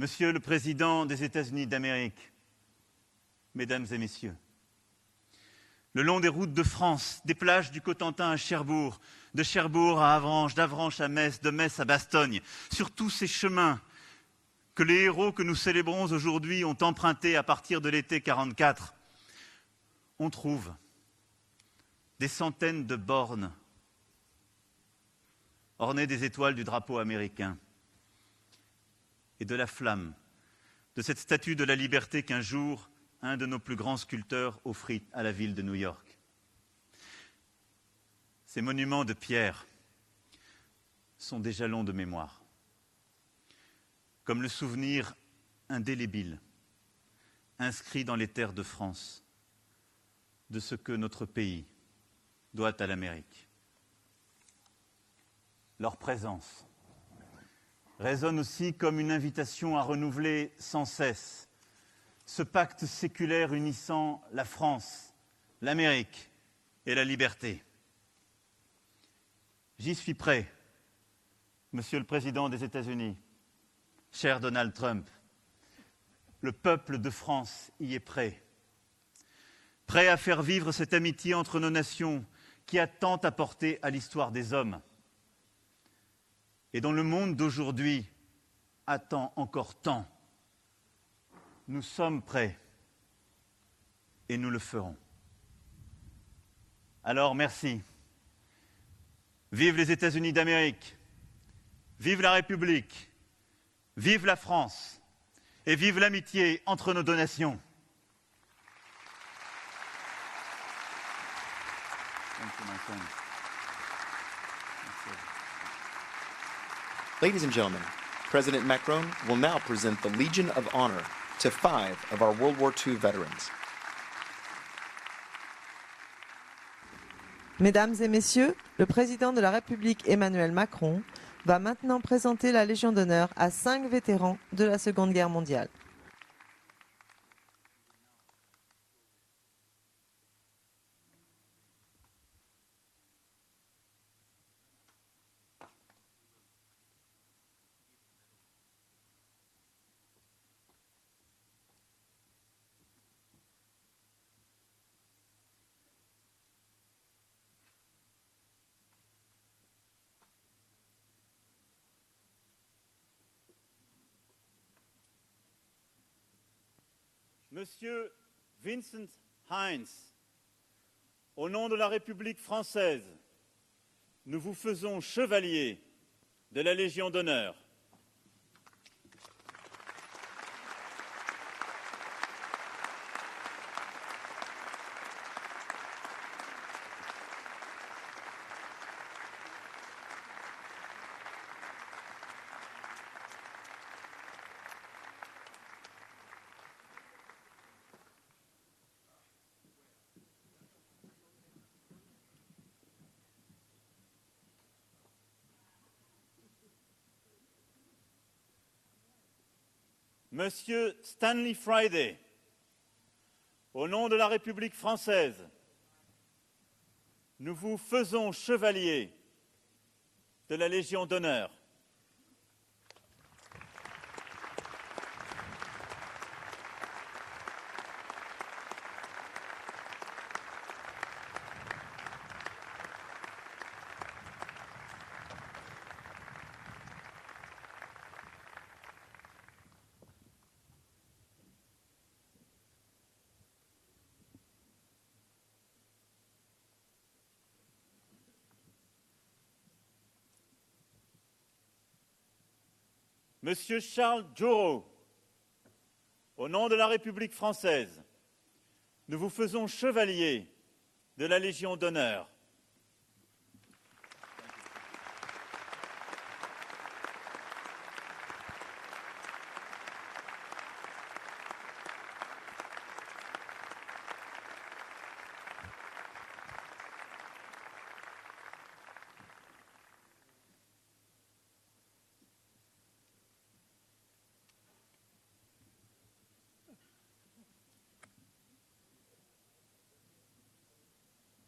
Monsieur le Président des États-Unis d'Amérique, Mesdames et Messieurs, le long des routes de France, des plages du Cotentin à Cherbourg, de Cherbourg à Avranches, d'Avranches à Metz, de Metz à Bastogne, sur tous ces chemins que les héros que nous célébrons aujourd'hui ont empruntés à partir de l'été 1944, on trouve des centaines de bornes ornées des étoiles du drapeau américain et de la flamme de cette statue de la liberté qu'un jour, un de nos plus grands sculpteurs offrit à la ville de New York. Ces monuments de pierre sont des jalons de mémoire, comme le souvenir indélébile, inscrit dans les terres de France, de ce que notre pays doit à l'Amérique. Leur présence résonne aussi comme une invitation à renouveler sans cesse ce pacte séculaire unissant la France, l'Amérique et la liberté. J'y suis prêt, Monsieur le Président des États-Unis, cher Donald Trump. Le peuple de France y est prêt. Prêt à faire vivre cette amitié entre nos nations qui a tant apporté à l'histoire des hommes et dont le monde d'aujourd'hui attend encore tant. Nous sommes prêts et nous le ferons. Alors merci. Vive les États-Unis d'Amérique, vive la République, vive la France et vive l'amitié entre nos deux nations. Ladies and gentlemen, President Macron will now present the Legion of Honor to 5 of our World War II veterans. Mesdames et Messieurs, le président de la République Emmanuel Macron va maintenant présenter la Légion d'honneur à 5 vétérans de la Seconde Guerre mondiale. Monsieur Vincent Heinz, au nom de la République française, nous vous faisons chevalier de la Légion d'honneur. Monsieur Stanley Friday, au nom de la République française, nous vous faisons chevalier de la Légion d'honneur. Monsieur Charles Jourot, au nom de la République française, nous vous faisons chevalier de la Légion d'honneur.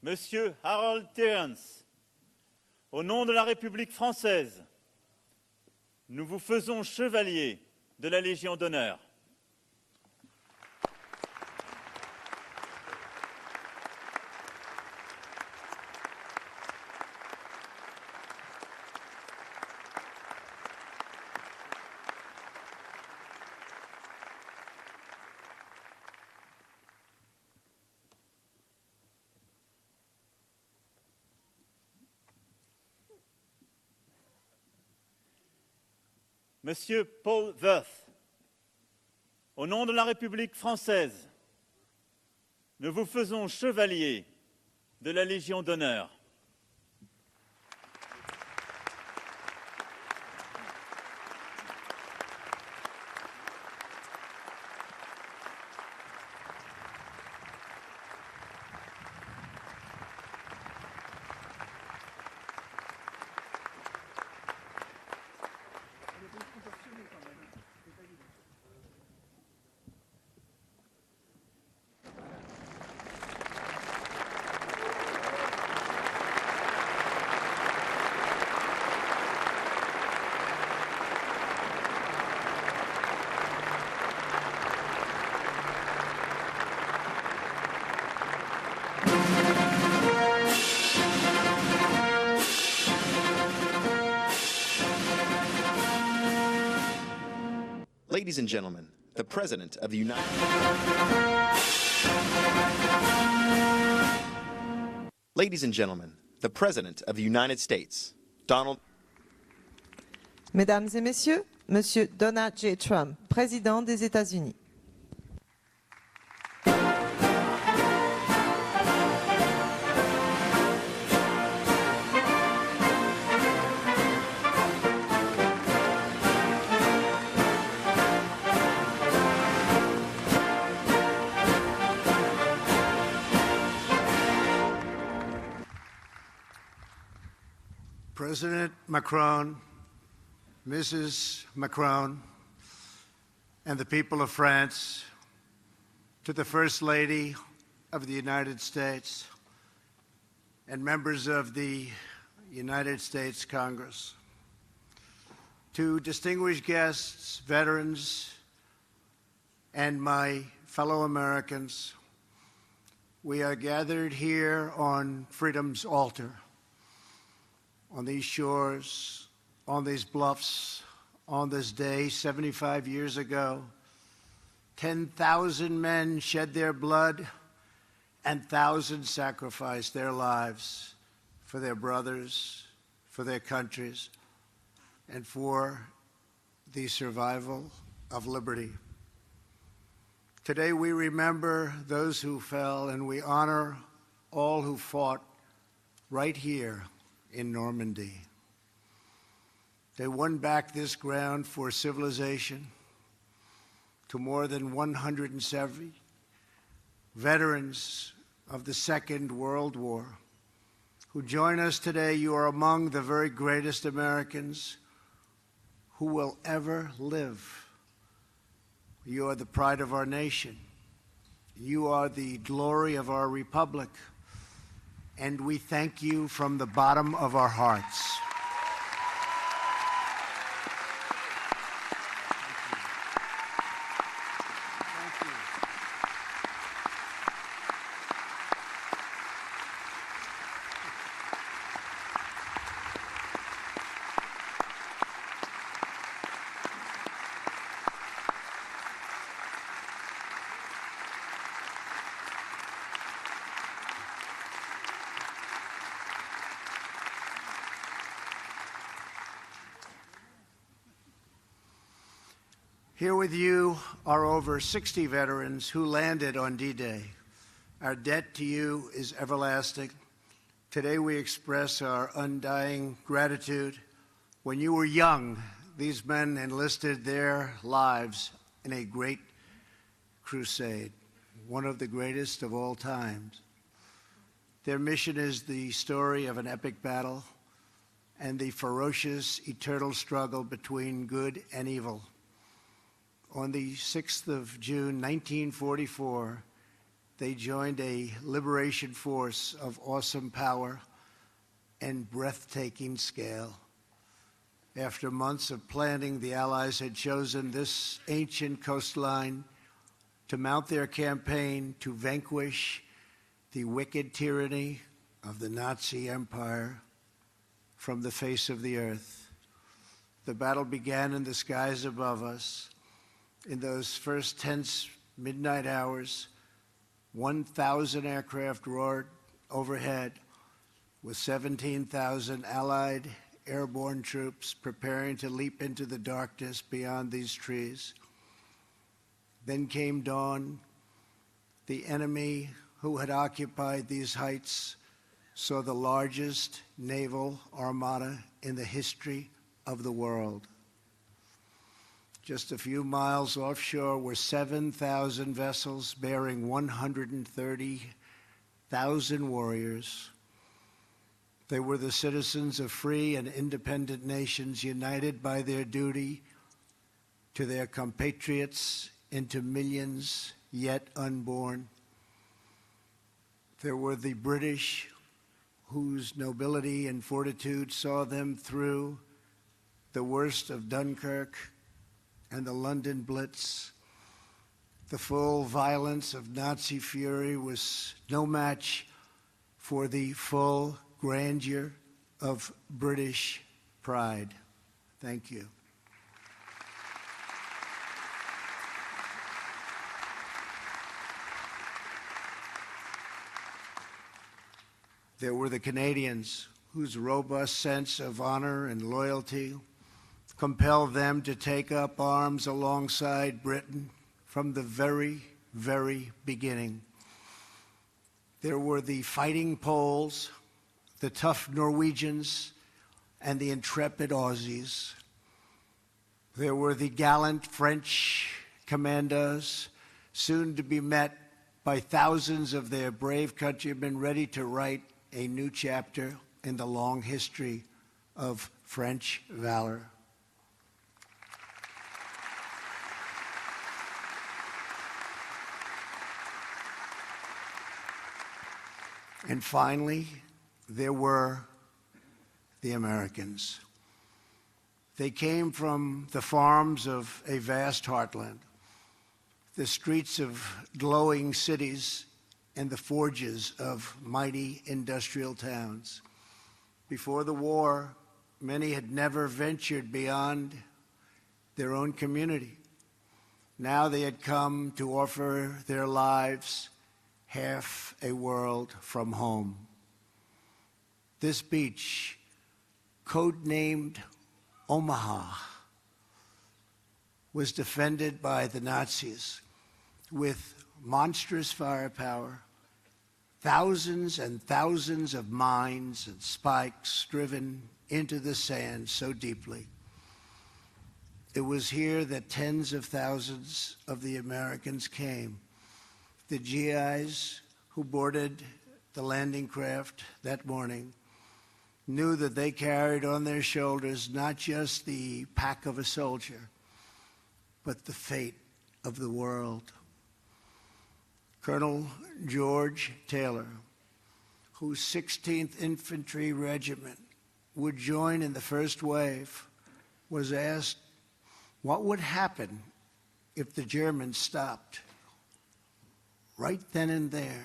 Monsieur Harold Terrence, au nom de la République française, nous vous faisons chevalier de la Légion d'honneur. Monsieur Paul Worth, au nom de la République française, nous vous faisons chevalier de la Légion d'honneur. Ladies and gentlemen, the President of the United Ladies and gentlemen, the President of the United States, Donald. Mesdames et messieurs, Monsieur Donald J. Trump, président des États-Unis. President Macron, Mrs. Macron, and the people of France, to the First Lady of the United States and members of the United States Congress, to distinguished guests, veterans, and my fellow Americans, we are gathered here on freedom's altar, on these shores, on these bluffs, on this day 75 years ago. 10,000 men shed their blood and thousands sacrificed their lives for their brothers, for their countries, and for the survival of liberty. Today we remember those who fell and we honor all who fought right here in Normandy. They won back this ground for civilization to more than 170 veterans of the Second World War who join us today. You are among the very greatest Americans who will ever live. You are the pride of our nation. You are the glory of our republic. And we thank you from the bottom of our hearts. Here with you are over 60 veterans who landed on D-Day. Our debt to you is everlasting. Today we express our undying gratitude. When you were young, these men enlisted their lives in a great crusade, one of the greatest of all times. Their mission is the story of an epic battle and the ferocious, eternal struggle between good and evil. On the 6th of June, 1944, they joined a liberation force of awesome power and breathtaking scale. After months of planning, the Allies had chosen this ancient coastline to mount their campaign to vanquish the wicked tyranny of the Nazi Empire from the face of the earth. The battle began in the skies above us. In those first tense midnight hours, 1,000 aircraft roared overhead with 17,000 Allied airborne troops preparing to leap into the darkness beyond these trees. Then came dawn. The enemy who had occupied these heights saw the largest naval armada in the history of the world. Just a few miles offshore were 7,000 vessels bearing 130,000 warriors. They were the citizens of free and independent nations united by their duty to their compatriots into millions yet unborn. There were the British whose nobility and fortitude saw them through the worst of Dunkirk and the London Blitz. The full violence of Nazi fury was no match for the full grandeur of British pride. Thank you. There were the Canadians whose robust sense of honor and loyalty compelled them to take up arms alongside Britain from the very, very beginning. There were the fighting Poles, the tough Norwegians, and the intrepid Aussies. There were the gallant French commandos, soon to be met by thousands of their brave countrymen ready to write a new chapter in the long history of French valor. And finally, there were the Americans. They came from the farms of a vast heartland, the streets of glowing cities, and the forges of mighty industrial towns. Before the war, many had never ventured beyond their own community. Now they had come to offer their lives half a world from home. This beach, codenamed Omaha, was defended by the Nazis with monstrous firepower, thousands and thousands of mines and spikes driven into the sand so deeply. It was here that tens of thousands of the Americans came. The GIs who boarded the landing craft that morning knew that they carried on their shoulders not just the pack of a soldier, but the fate of the world. Colonel George Taylor, whose 16th Infantry Regiment would join in the first wave, was asked what would happen if the Germans stopped. Right then and there,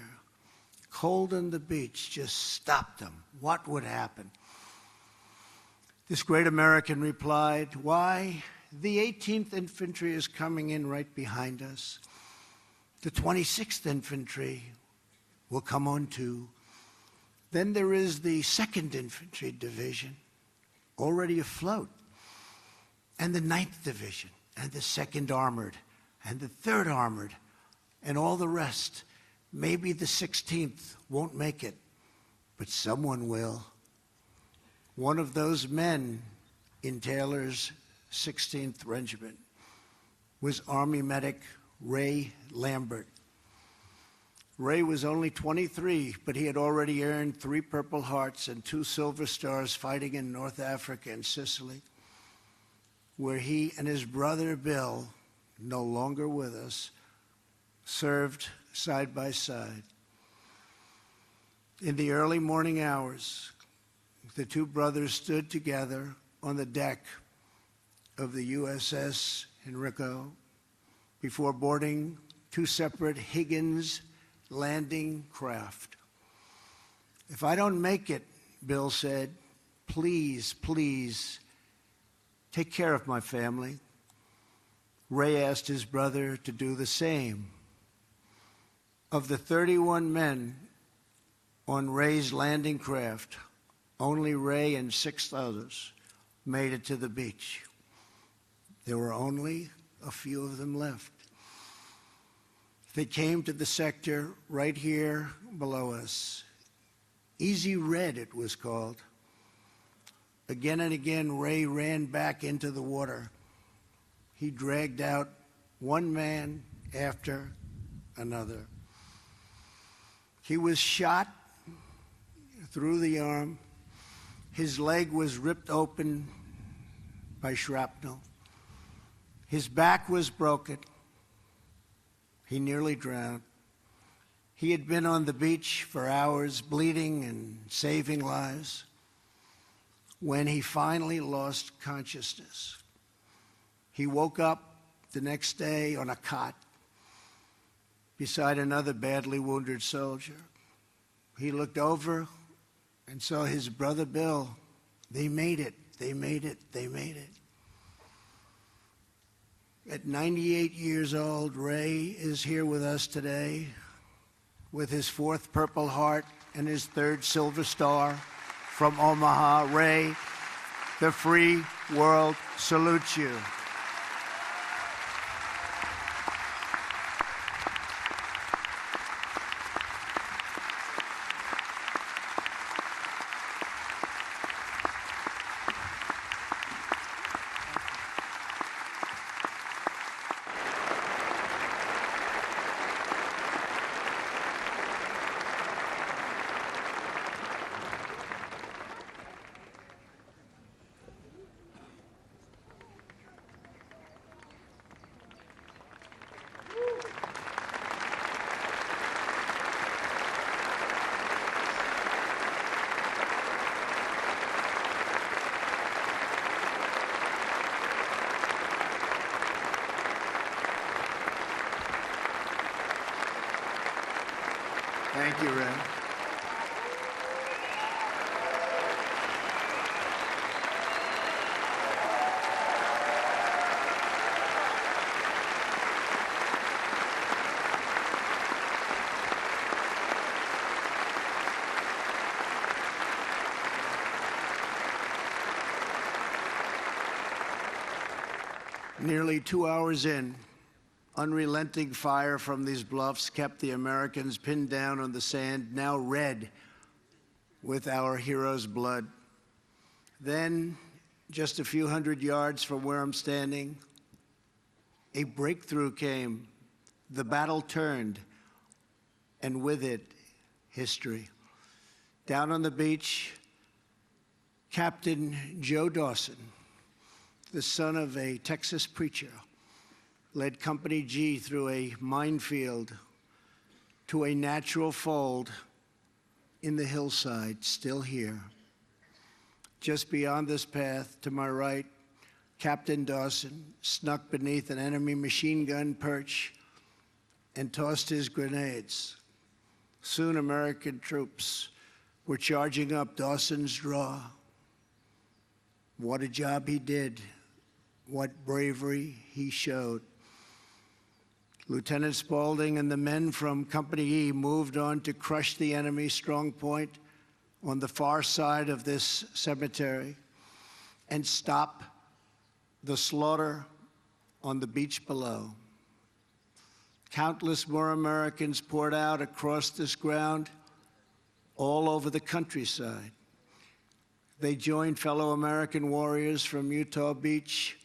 cold on the beach, just stopped them. What would happen? This great American replied, "Why, the 18th Infantry is coming in right behind us. The 26th Infantry will come on too. Then there is the 2nd Infantry Division, already afloat, and the 9th Division, and the 2nd Armored, and the 3rd Armored, and all the rest. Maybe the 16th won't make it, but someone will." One of those men in Taylor's 16th Regiment was Army medic Ray Lambert. Ray was only 23, but he had already earned 3 Purple Hearts and 2 Silver Stars fighting in North Africa and Sicily, where he and his brother Bill, no longer with us, served side by side. In the early morning hours, the two brothers stood together on the deck of the USS Enrico before boarding two separate Higgins landing craft. "If I don't make it," Bill said, "please, please take care of my family." Ray asked his brother to do the same. Of the 31 men on Ray's landing craft, only Ray and 6 others made it to the beach. There were only a few of them left. They came to the sector right here below us. Easy Red, it was called. Again and again, Ray ran back into the water. He dragged out one man after another. He was shot through the arm. His leg was ripped open by shrapnel. His back was broken. He nearly drowned. He had been on the beach for hours, bleeding and saving lives, when he finally lost consciousness. He woke up the next day on a cot beside another badly wounded soldier. He looked over and saw his brother Bill. They made it. They made it. They made it. At 98 years old, Ray is here with us today with his 4th Purple Heart and his 3rd Silver Star from Omaha. Ray, the free world salutes you. Thank you, Ray. Nearly 2 hours in, unrelenting fire from these bluffs kept the Americans pinned down on the sand, now red with our heroes' blood. Then, just a few hundred yards from where I'm standing, a breakthrough came. The battle turned, and with it, history. Down on the beach, Captain Joe Dawson, the son of a Texas preacher, led Company G through a minefield to a natural fold in the hillside, still here. Just beyond this path, to my right, Captain Dawson snuck beneath an enemy machine gun perch and tossed his grenades. Soon American troops were charging up Dawson's draw. What a job he did. What bravery he showed. Lieutenant Spaulding and the men from Company E moved on to crush the enemy's strong point on the far side of this cemetery and stop the slaughter on the beach below. Countless more Americans poured out across this ground all over the countryside. They joined fellow American warriors from Utah Beach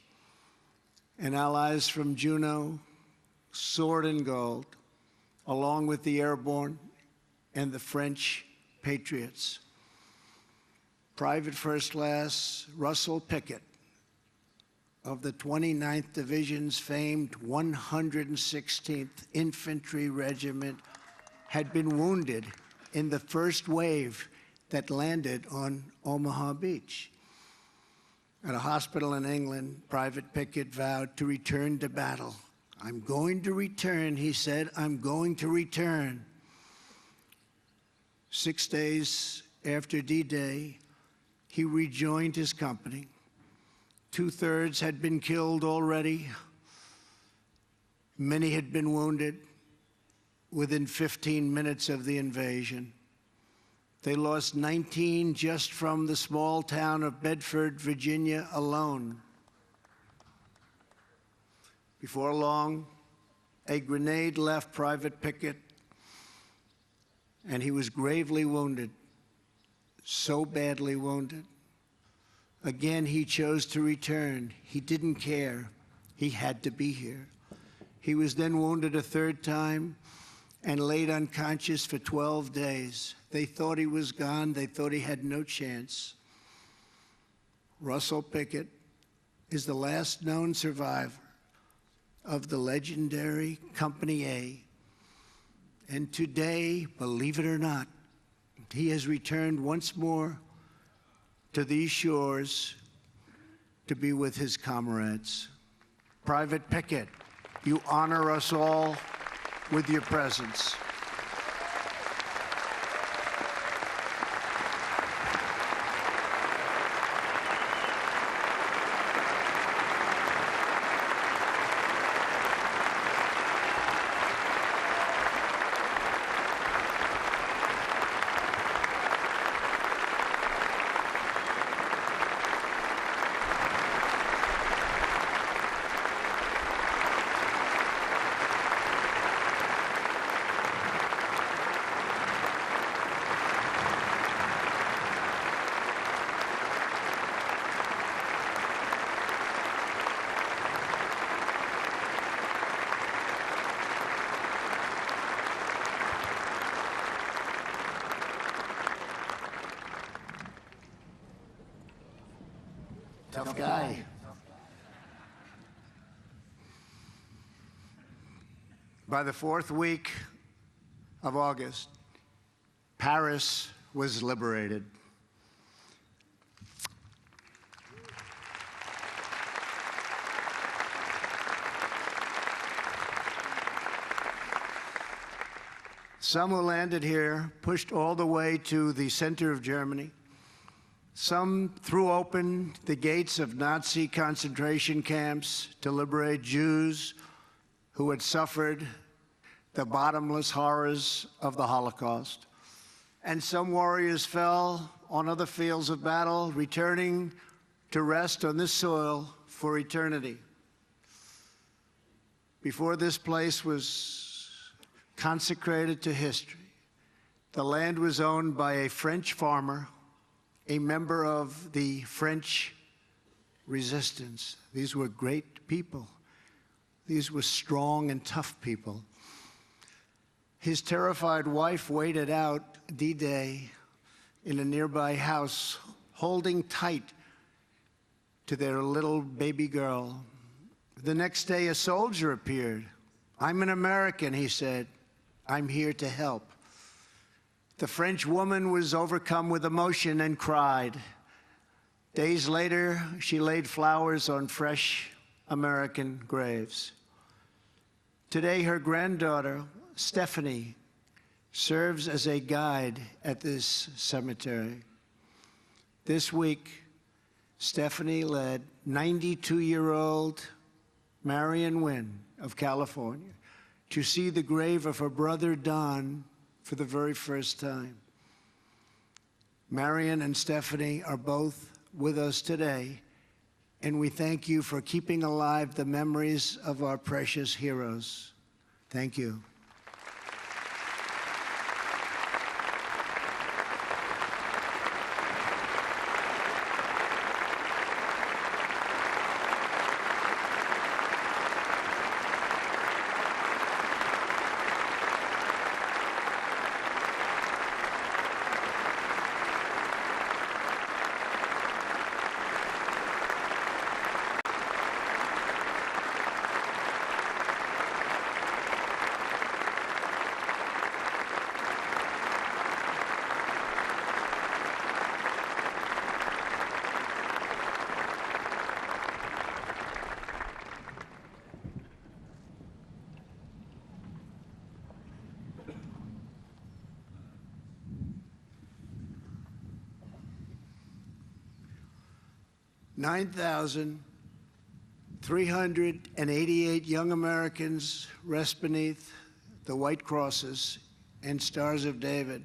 and allies from Juneau, Sword and Gold, along with the airborne and the French patriots. Private First Class Russell Pickett of the 29th Division's famed 116th Infantry Regiment had been wounded in the first wave that landed on Omaha Beach. At a hospital in England, Private Pickett vowed to return to battle. I'm going to return, he said, I'm going to return. 6 days after D-Day, he rejoined his company. 2/3 had been killed already. Many had been wounded within 15 minutes of the invasion. They lost 19 just from the small town of Bedford, Virginia alone. Before long, a grenade left Private Pickett, and he was gravely wounded, so badly wounded. Again, he chose to return. He didn't care. He had to be here. He was then wounded a 3rd time and laid unconscious for 12 days. They thought he was gone. They thought he had no chance. Russell Pickett is the last known survivor of the legendary Company A. And today, believe it or not, he has returned once more to these shores to be with his comrades. Private Pickett, you honor us all with your presence. Tough guy. By the 4th week of August, Paris was liberated. Some who landed here pushed all the way to the center of Germany. Some threw open the gates of Nazi concentration camps to liberate Jews who had suffered the bottomless horrors of the Holocaust. And some warriors fell on other fields of battle, returning to rest on this soil for eternity. Before this place was consecrated to history, the land was owned by a French farmer, a member of the French resistance. These were great people. These were strong and tough people. His terrified wife waited out D-Day in a nearby house, holding tight to their little baby girl. The next day, a soldier appeared. "I'm an American," he said. "I'm here to help." The French woman was overcome with emotion and cried. Days later, she laid flowers on fresh American graves. Today, her granddaughter, Stephanie, serves as a guide at this cemetery. This week, Stephanie led 92-year-old Marion Wynn of California to see the grave of her brother Don for the very first time. Marion and Stephanie are both with us today, and we thank you for keeping alive the memories of our precious heroes. Thank you. 9,388 young Americans rest beneath the white crosses and stars of David,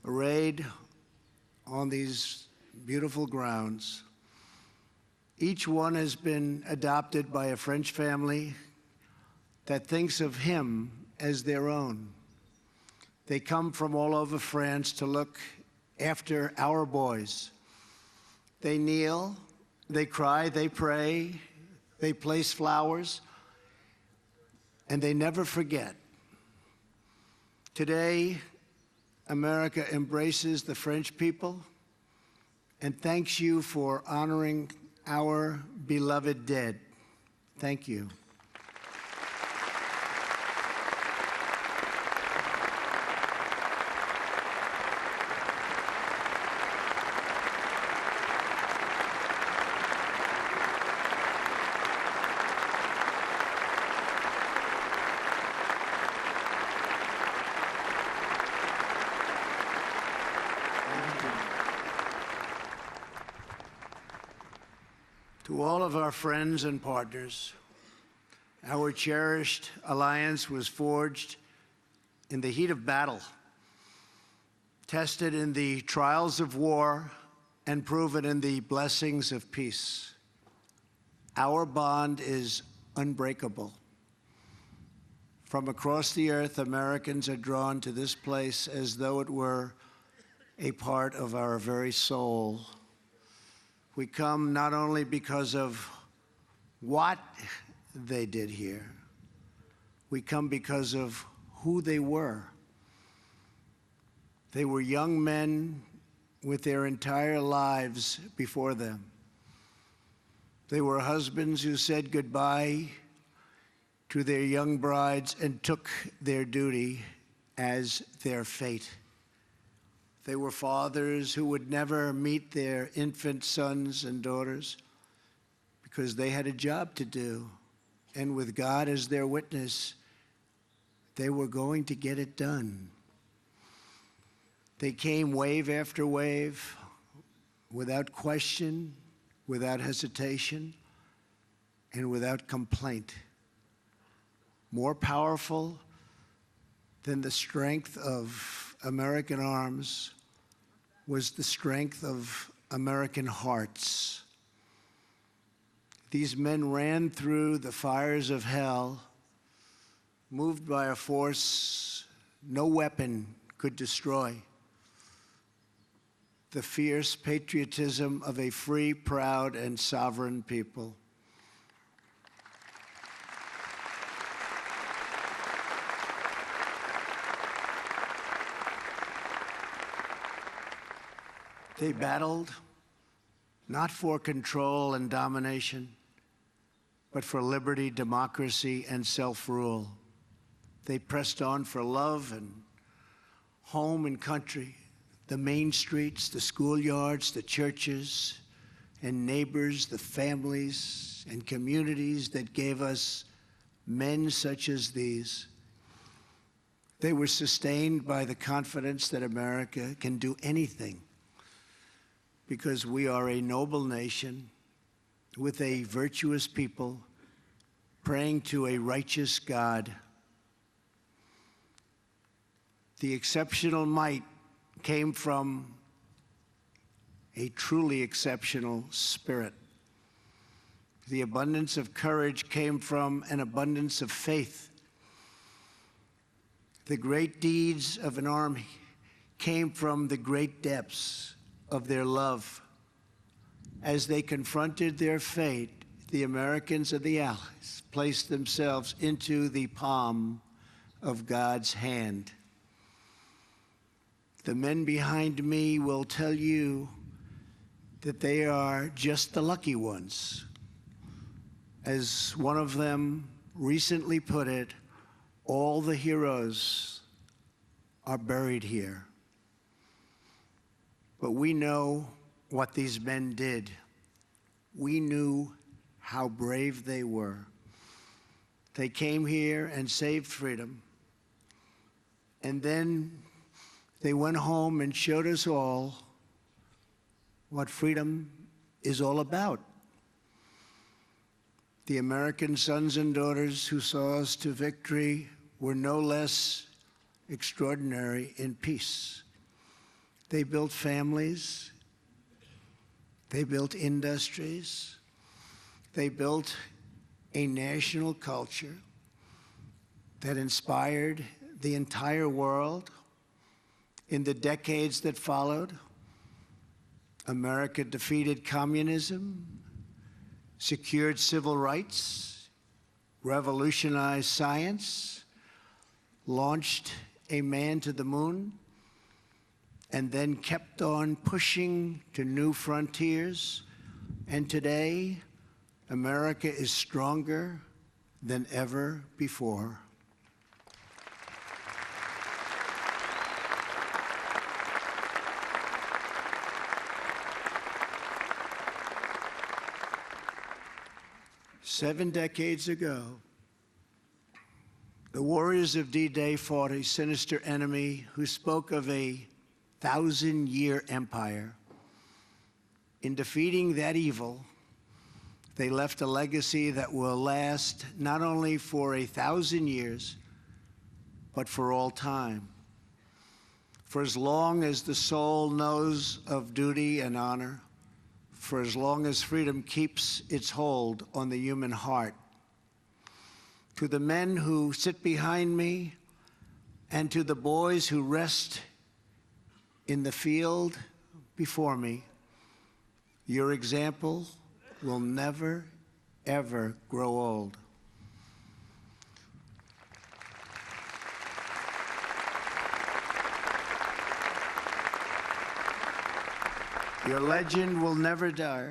arrayed on these beautiful grounds. Each one has been adopted by a French family that thinks of him as their own. They come from all over France to look after our boys. They kneel, they cry, they pray, they place flowers, and they never forget. Today, America embraces the French people and thanks you for honoring our beloved dead. Thank you. To all of our friends and partners, our cherished alliance was forged in the heat of battle, tested in the trials of war, and proven in the blessings of peace. Our bond is unbreakable. From across the earth, Americans are drawn to this place as though it were a part of our very soul. We come not only because of what they did here, we come because of who they were. They were young men with their entire lives before them. They were husbands who said goodbye to their young brides and took their duty as their fate. They were fathers who would never meet their infant sons and daughters because they had a job to do. And with God as their witness, they were going to get it done. They came wave after wave, without question, without hesitation, and without complaint. More powerful than the strength of American arms was the strength of American hearts. These men ran through the fires of hell, moved by a force no weapon could destroy. The fierce patriotism of a free, proud, and sovereign people. They battled not for control and domination, but for liberty, democracy, and self-rule. They pressed on for love and home and country, the main streets, the schoolyards, the churches, and neighbors, the families and communities that gave us men such as these. They were sustained by the confidence that America can do anything, because we are a noble nation with a virtuous people praying to a righteous God. The exceptional might came from a truly exceptional spirit. The abundance of courage came from an abundance of faith. The great deeds of an army came from the great depths of their love. As they confronted their fate, the Americans and the Allies placed themselves into the palm of God's hand. The men behind me will tell you that they are just the lucky ones. As one of them recently put it, all the heroes are buried here. But we know what these men did. We knew how brave they were. They came here and saved freedom. And then they went home and showed us all what freedom is all about. The American sons and daughters who saw us to victory were no less extraordinary in peace. They built families, they built industries, they built a national culture that inspired the entire world. In the decades that followed, America defeated communism, secured civil rights, revolutionized science, launched a man to the moon, and then kept on pushing to new frontiers. And today, America is stronger than ever before. Seven decades ago, the warriors of D-Day fought a sinister enemy who spoke of a 1,000-year empire. In defeating that evil, they left a legacy that will last not only for 1,000 years, but for all time. For as long as the soul knows of duty and honor, for as long as freedom keeps its hold on the human heart. To the men who sit behind me and to the boys who rest in the field before me, your example will never, ever grow old. Your legend will never die.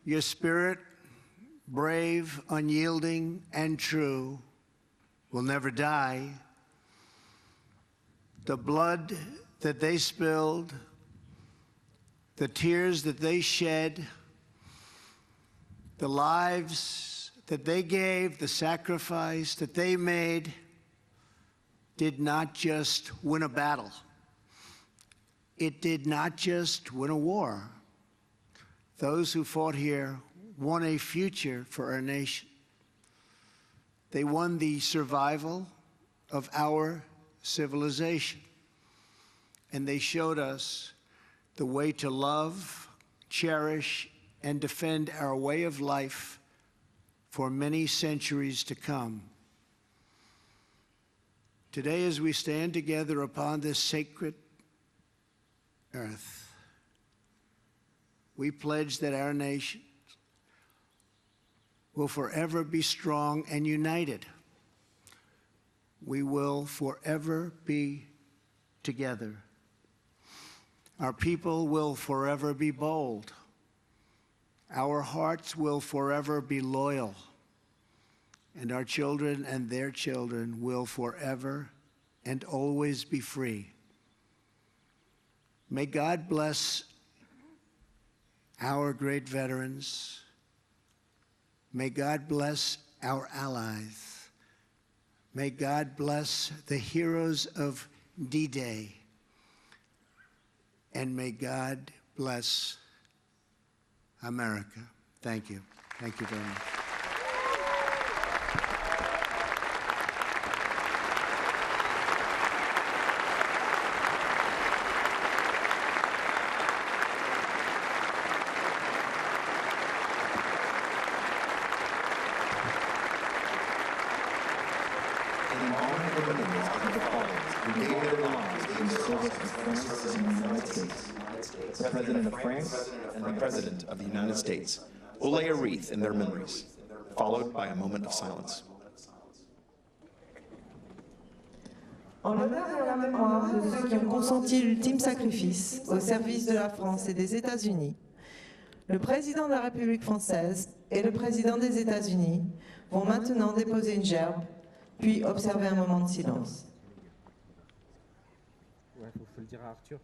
Your spirit, brave, unyielding, and true, will never die. The blood that they spilled, the tears that they shed, the lives that they gave, the sacrifice that they made, did not just win a battle. It did not just win a war. Those who fought here won a future for our nation. They won the survival of our civilization. And they showed us the way to love, cherish, and defend our way of life for many centuries to come. Today, as we stand together upon this sacred earth, we pledge that our nation will forever be strong and united. We will forever be together. Our people will forever be bold. Our hearts will forever be loyal. And our children and their children will forever and always be free. May God bless our great veterans. May God bless our allies. May God bless the heroes of D-Day. And may God bless America. Thank you. Thank you very much. The President of France and the President of the United States will lay a wreath in their memories, followed by a moment of silence. En l'honneur et à la mémoire de ceux qui ont consenti l'ultime sacrifice au service de la France et des États-Unis, le président de la République française et le président des États-Unis vont maintenant déposer une gerbe, puis observer un moment de silence. Ouais, faut le dire à Arthur.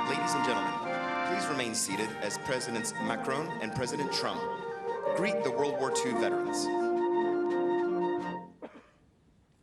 Ladies and gentlemen, please remain seated as Presidents Macron and President Trump greet the World War II veterans.